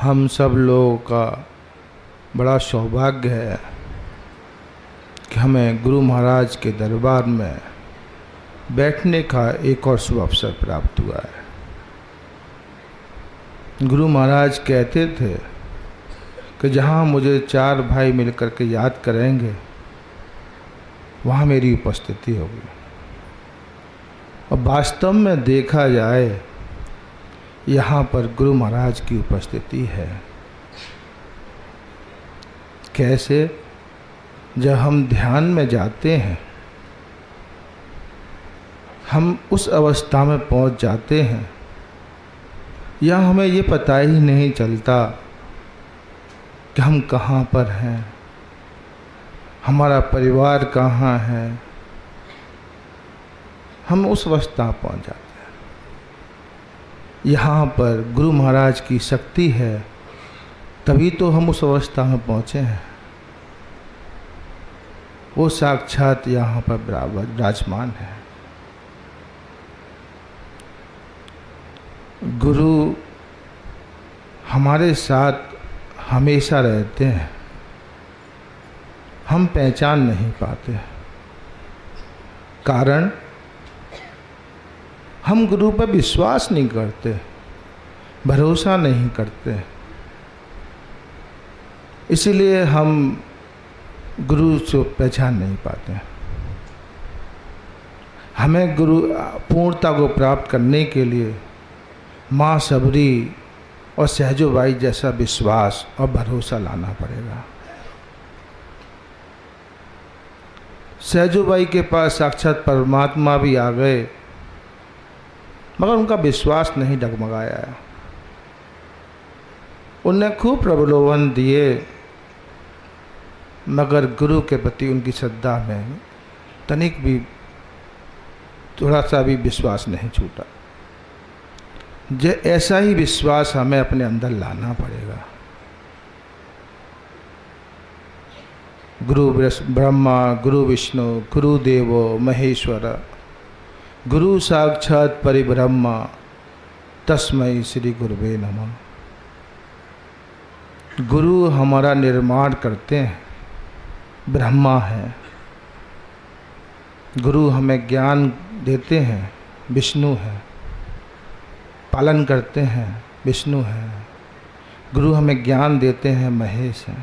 हम सब लोगों का बड़ा सौभाग्य है कि हमें गुरु महाराज के दरबार में बैठने का एक और शुभ अवसर प्राप्त हुआ है। गुरु महाराज कहते थे कि जहाँ मुझे 4 भाई मिलकर के याद करेंगे वहाँ मेरी उपस्थिति होगी। और वास्तव में देखा जाए यहाँ पर गुरु महाराज की उपस्थिति है। कैसे? जब हम ध्यान में जाते हैं, हम उस अवस्था में पहुँच जाते हैं या हमें ये पता ही नहीं चलता कि हम कहाँ पर हैं, हमारा परिवार कहाँ है। हम उस अवस्था पहुँच जाते हैं। यहाँ पर गुरु महाराज की शक्ति है, तभी तो हम उस अवस्था में पहुँचे हैं। वो साक्षात यहाँ पर बराबर विराजमान है। गुरु हमारे साथ हमेशा रहते हैं, हम पहचान नहीं पाते। कारण हम गुरु पर विश्वास नहीं करते, भरोसा नहीं करते। इसीलिए हम गुरु से पहचान नहीं पाते। हमें गुरु पूर्णता को प्राप्त करने के लिए माँ सबरी और सहजोबाई जैसा विश्वास और भरोसा लाना पड़ेगा। सहजोबाई के पास साक्षात परमात्मा भी आ गए, मगर उनका विश्वास नहीं डगमगाया। उन्हें खूब प्रलोभन दिए, मगर गुरु के प्रति उनकी श्रद्धा में तनिक भी थोड़ा सा भी विश्वास नहीं छूटा। ऐसा ही विश्वास हमें अपने अंदर लाना पड़ेगा। गुरु ब्रह्मा गुरु विष्णु गुरु देवो महेश्वर गुरु साक्षात परिब्रह्मा तस्मै श्री गुरुवे नमः। गुरु हमारा निर्माण करते हैं, ब्रह्मा है। गुरु हमें ज्ञान देते हैं, विष्णु है। पालन करते हैं, विष्णु है। गुरु हमें ज्ञान देते हैं, महेश है।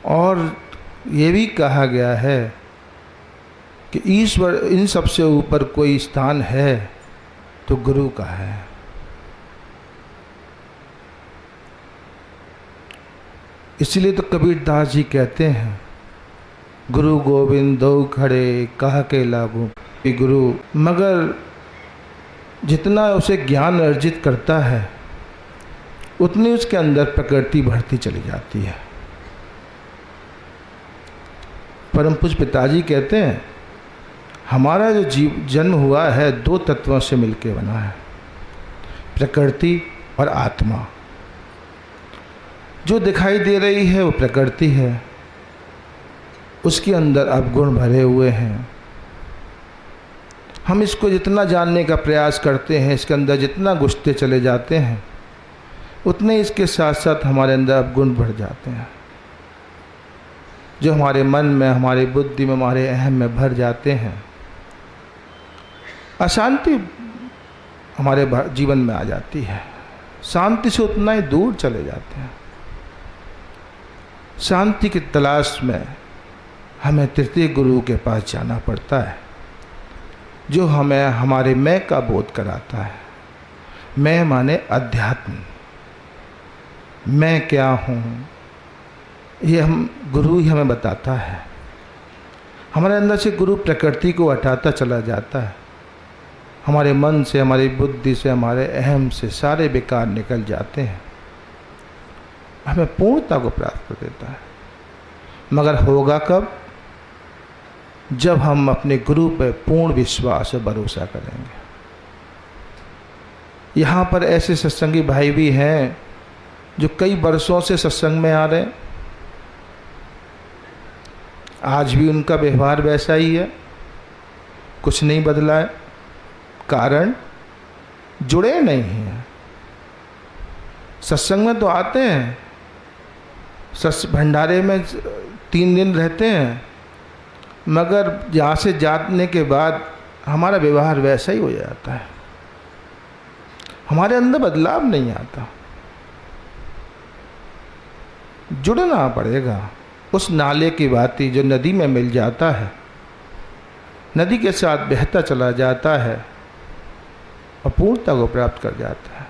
और ये भी कहा गया है कि ईश्वर इन सबसे ऊपर कोई स्थान है तो गुरु का है। इसलिए तो कबीरदास जी कहते हैं, गुरु गोविंद दो खड़े कहा के लागू। गुरु मगर जितना उसे ज्ञान अर्जित करता है उतनी उसके अंदर प्रकृति बढ़ती चली जाती है। परम पूज्य पिताजी कहते हैं, हमारा जो जन्म हुआ है 2 तत्वों से मिलके बना है, प्रकृति और आत्मा। जो दिखाई दे रही है वो प्रकृति है, उसके अंदर अवगुण भरे हुए हैं। हम इसको जितना जानने का प्रयास करते हैं, इसके अंदर जितना घुसते चले जाते हैं, उतने इसके साथ साथ हमारे अंदर अवगुण बढ़ जाते हैं, जो हमारे मन में, हमारी बुद्धि में, हमारे अहम में भर जाते हैं। अशांति हमारे जीवन में आ जाती है, शांति से उतना ही दूर चले जाते हैं। शांति की तलाश में हमें तृतीय गुरु के पास जाना पड़ता है, जो हमें हमारे मैं का बोध कराता है। मैं माने अध्यात्म, मैं क्या हूँ, ये हम गुरु ही हमें बताता है। हमारे अंदर से गुरु प्रकृति को हटाता चला जाता है। हमारे मन से, हमारी बुद्धि से, हमारे अहम से सारे विकार निकल जाते हैं, हमें पूर्णता को प्राप्त कर देता है। मगर होगा कब? जब हम अपने गुरु पर पूर्ण विश्वास और भरोसा करेंगे। यहाँ पर ऐसे सत्संगी भाई भी हैं जो कई वर्षों से सत्संग में आ रहे हैं, आज भी उनका व्यवहार वैसा ही है, कुछ नहीं बदला है। कारण जुड़े नहीं हैं। सत्संग में तो आते हैं, भंडारे में 3 दिन रहते हैं, मगर यहाँ से जाने के बाद हमारा व्यवहार वैसा ही हो जाता है, हमारे अंदर बदलाव नहीं आता। जुड़ना पड़ेगा उस नाले की भांति जो नदी में मिल जाता है, नदी के साथ बहता चला जाता है और पूर्णता को प्राप्त कर जाता है।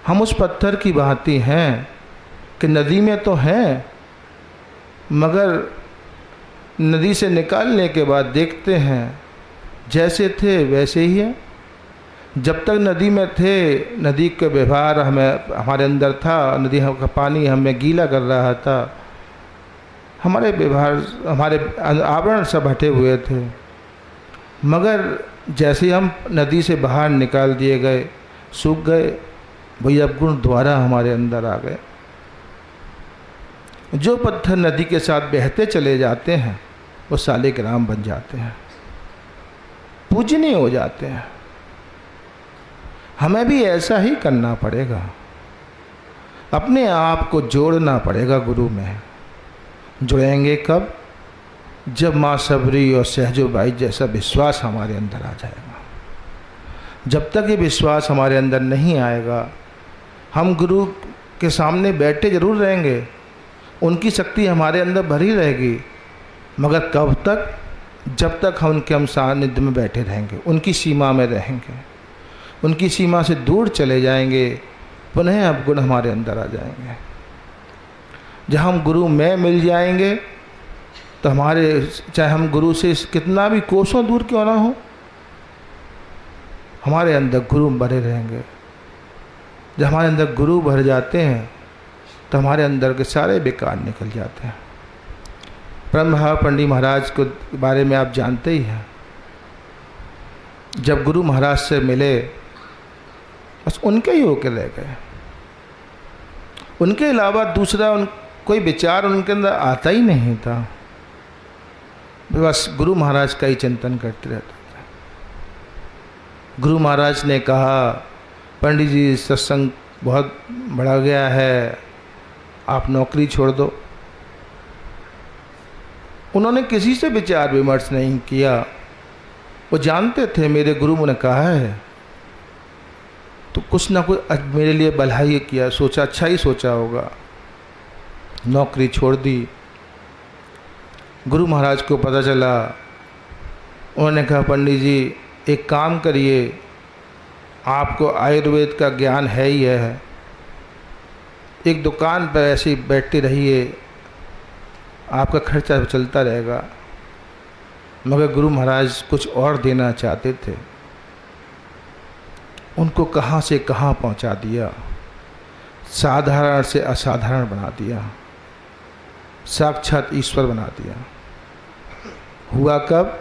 हम उस पत्थर की भांति हैं कि नदी में तो हैं, मगर नदी से निकालने के बाद देखते हैं जैसे थे वैसे ही हैं। जब तक नदी में थे, नदी का व्यवहार हमारे अंदर था, नदी का पानी हमें गीला कर रहा था, हमारे व्यवहार, हमारे आवरण सब हटे हुए थे। मगर जैसे ही हम नदी से बाहर निकाल दिए गए, सूख गए, वही अब गुण द्वारा हमारे अंदर आ गए। जो पत्थर नदी के साथ बहते चले जाते हैं वो सालिग्राम बन जाते हैं, पूजनीय हो जाते हैं। हमें भी ऐसा ही करना पड़ेगा, अपने आप को जोड़ना पड़ेगा गुरु में। जुड़ेंगे कब? जब माँ सबरी और सहजोबाई जैसा विश्वास हमारे अंदर आ जाएगा। जब तक ये विश्वास हमारे अंदर नहीं आएगा, हम गुरु के सामने बैठे जरूर रहेंगे, उनकी शक्ति हमारे अंदर भरी रहेगी, मगर कब तक? जब तक हम सानिध्य में बैठे रहेंगे, उनकी सीमा में रहेंगे। उनकी सीमा से दूर चले जाएंगे, पुनः अब गुण हमारे अंदर आ जाएंगे। जब हम गुरु में मिल जाएंगे तो हमारे, चाहे हम गुरु से कितना भी कोसों दूर क्यों ना हो, हमारे अंदर गुरु भरे रहेंगे। जब हमारे अंदर गुरु भर जाते हैं तो हमारे अंदर के सारे बेकार निकल जाते हैं। परम भाव पंडित महाराज के बारे में आप जानते ही हैं। जब गुरु महाराज से मिले, बस उनके ही होकर रह गए, उनके अलावा दूसरा कोई विचार उनके अंदर आता ही नहीं था। बस गुरु महाराज का ही चिंतन करते रहते थे। गुरु महाराज ने कहा, पंडित जी सत्संग बहुत बढ़ा गया है, आप नौकरी छोड़ दो। उन्होंने किसी से विचार विमर्श नहीं किया, वो जानते थे मेरे गुरु ने कहा है तो कुछ ना कुछ मेरे लिए भलाई किया, सोचा, अच्छा ही सोचा होगा। नौकरी छोड़ दी। गुरु महाराज को पता चला, उन्होंने कहा, पंडित जी एक काम करिए, आपको आयुर्वेद का ज्ञान है ही है, एक दुकान पर ऐसे ही बैठते रहिए, आपका खर्चा चलता रहेगा। मगर गुरु महाराज कुछ और देना चाहते थे, उनको कहाँ से कहाँ पहुँचा दिया, साधारण से असाधारण बना दिया, साक्षात ईश्वर बना दिया। हुआ कब?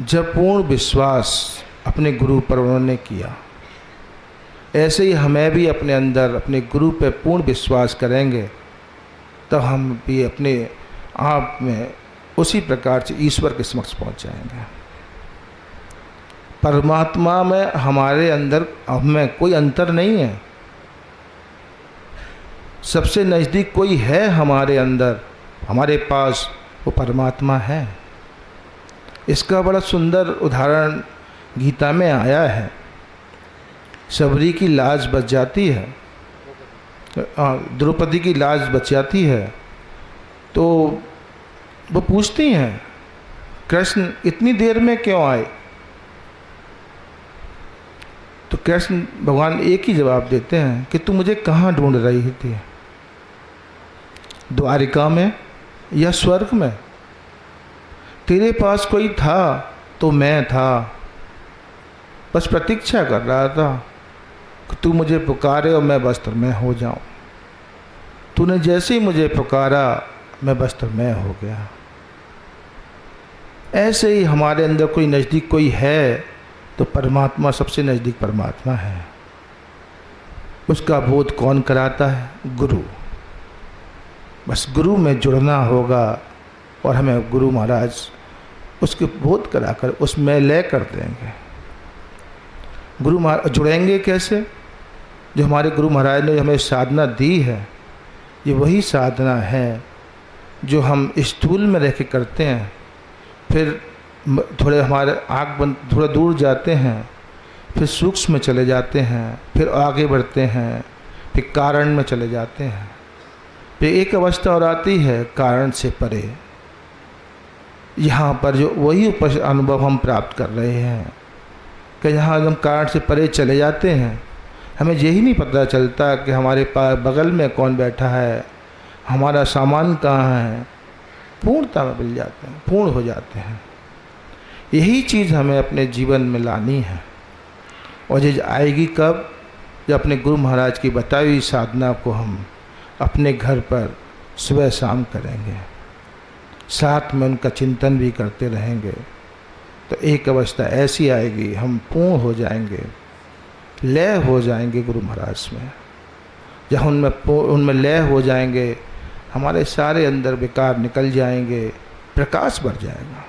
जब पूर्ण विश्वास अपने गुरु पर उन्होंने किया। ऐसे ही हमें भी अपने अंदर अपने गुरु पर पूर्ण विश्वास करेंगे तो हम भी अपने आप में उसी प्रकार से ईश्वर के समक्ष पहुंच जाएंगे। परमात्मा में हमारे अंदर हमें कोई अंतर नहीं है। सबसे नज़दीक कोई है हमारे अंदर, हमारे पास, वो परमात्मा है। इसका बड़ा सुंदर उदाहरण गीता में आया है। सबरी की लाज बच जाती है, द्रौपदी की लाज बच जाती है, तो वो पूछती हैं, कृष्ण इतनी देर में क्यों आए? तो कृष्ण भगवान एक ही जवाब देते हैं कि तू मुझे कहाँ ढूंढ रही थी, द्वारिका में या स्वर्ग में? तेरे पास कोई था तो मैं था, बस प्रतीक्षा कर रहा था कि तू मुझे पुकारे और मैं वस्त्र में हो जाऊं। तूने जैसे ही मुझे पुकारा मैं वस्त्र में हो गया। ऐसे ही हमारे अंदर कोई नज़दीक कोई है तो परमात्मा सबसे नज़दीक परमात्मा है। उसका बोध कौन कराता है? गुरु। बस गुरु में जुड़ना होगा और हमें गुरु महाराज उसके बोध कराकर उसमें लय कर देंगे। गुरु महाराज जुड़ेंगे कैसे? जो हमारे गुरु महाराज ने हमें साधना दी है, ये वही साधना है जो हम स्थूल में रह के करते हैं, फिर थोड़े हमारे आँख बंद थोड़ा दूर जाते हैं, फिर सूक्ष्म में चले जाते हैं, फिर आगे बढ़ते हैं, फिर कारण में चले जाते हैं, फिर एक अवस्था और आती है कारण से परे। यहाँ पर जो वही अनुभव हम प्राप्त कर रहे हैं कि यहाँ हम कारण से परे चले जाते हैं, हमें यही नहीं पता चलता कि हमारे पास बगल में कौन बैठा है, हमारा सामान कहाँ है, पूर्णता में मिल जाते हैं, पूर्ण हो जाते हैं। यही चीज़ हमें अपने जीवन में लानी है। और ये आएगी कब? जब अपने गुरु महाराज की बताई हुई साधना को हम अपने घर पर सुबह शाम करेंगे, साथ में उनका चिंतन भी करते रहेंगे, तो एक अवस्था ऐसी आएगी हम पूर्ण हो जाएंगे, लय हो जाएंगे गुरु महाराज में। जब उनमें लय हो जाएंगे, हमारे सारे अंदर विकार निकल जाएंगे, प्रकाश बढ़ जाएगा।